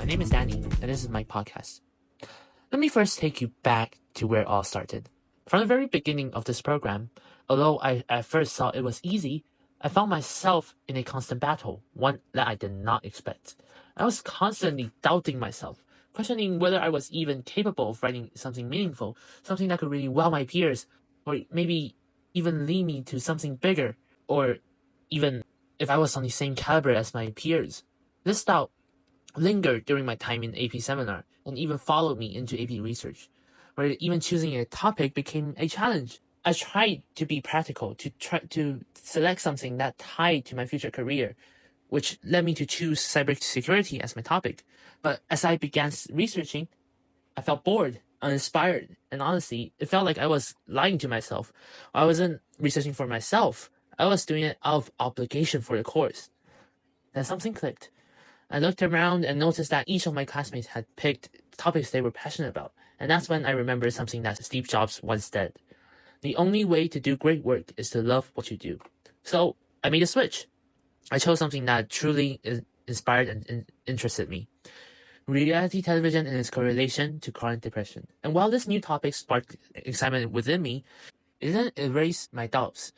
name is Danny, and this is my podcast. Let me first take you back to where it all started. From the very beginning of this program, although I at first thought it was easy, I found myself in a constant battle, one that I did not expect. I was constantly doubting myself, questioning whether I was even capable of writing something meaningful, something that could really wow my peers, or maybe even lead me to something bigger, or even if I was on the same caliber as my peers. This doubt lingered during my time in AP seminar and even followed me into AP research, where even choosing a topic became a challenge. I tried to be practical, to try to select something that tied to my future career, which led me to choose cybersecurity as my topic. But as I began researching, I felt bored, uninspired, and honestly, it felt like I was lying to myself. I wasn't researching for myself. I was doing it out of obligation for the course. Then something clicked. I looked around and noticed that each of my classmates had picked topics they were passionate about, and that's when I remembered something that Steve Jobs once said. The only way to do great work is to love what you do. So I made a switch. I chose something that truly inspired and interested me. Reality television and its correlation to chronic depression. And while this new topic sparked excitement within me, it didn't erase my doubts.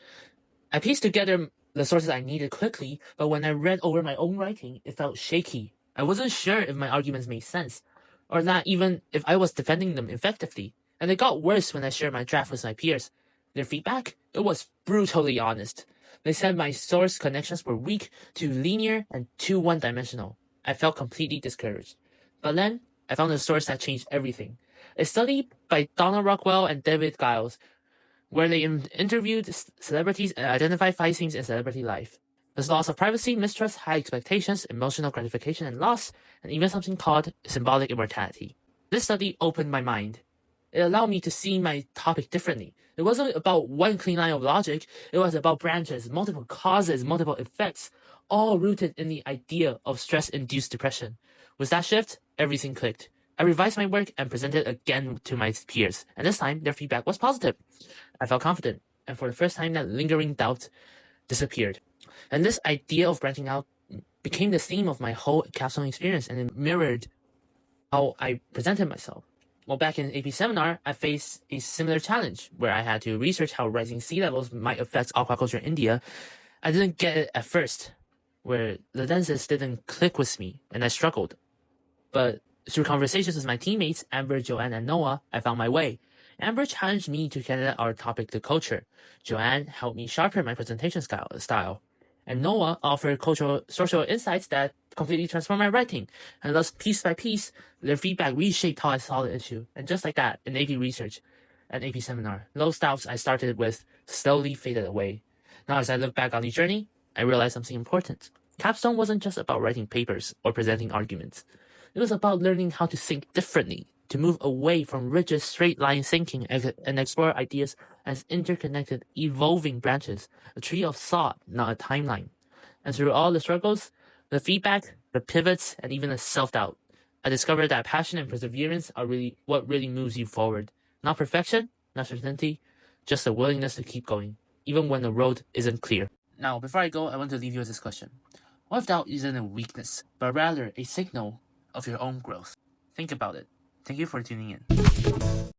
I pieced together the sources I needed quickly, but when I read over my own writing, it felt shaky. I wasn't sure if my arguments made sense, or not even if I was defending them effectively. And it got worse when I shared my draft with my peers. Their feedback? It was brutally honest. They said my source connections were weak, too linear, and too one-dimensional. I felt completely discouraged. But then, I found a source that changed everything. A study by Donald Rockwell and David Giles, where they interviewed celebrities and identified 5 themes in celebrity life. There's loss of privacy, mistrust, high expectations, emotional gratification and loss, and even something called symbolic immortality. This study opened my mind. It allowed me to see my topic differently. It wasn't about one clean line of logic, it was about branches, multiple causes, multiple effects, all rooted in the idea of stress-induced depression. With that shift, everything clicked. I revised my work and presented again to my peers, and this time their feedback was positive. I felt confident, and for the first time that lingering doubt disappeared. And this idea of branching out became the theme of my whole capstone experience, and it mirrored how I presented myself. Well, back in AP seminar, I faced a similar challenge where I had to research how rising sea levels might affect aquaculture in India. I didn't get it at first, where the lenses didn't click with me, and I struggled. But through conversations with my teammates, Amber, Joanne, and Noah, I found my way. Amber challenged me to candidate our topic to culture. Joanne helped me sharpen my presentation style. And Noah offered cultural social insights that completely transformed my writing. And thus, piece by piece, their feedback reshaped how I saw the issue. And just like that, in AP research and AP seminar, those doubts I started with slowly faded away. Now, as I look back on the journey, I realized something important. Capstone wasn't just about writing papers or presenting arguments. It was about learning how to think differently, to move away from rigid straight-line thinking and explore ideas as interconnected, evolving branches, a tree of thought, not a timeline. And through all the struggles, the feedback, the pivots, and even the self-doubt, I discovered that passion and perseverance are really what really moves you forward. Not perfection, not certainty, just a willingness to keep going, even when the road isn't clear. Now, before I go, I want to leave you with this question. What if doubt isn't a weakness, but rather a signal of your own growth? Think about it. Thank you for tuning in.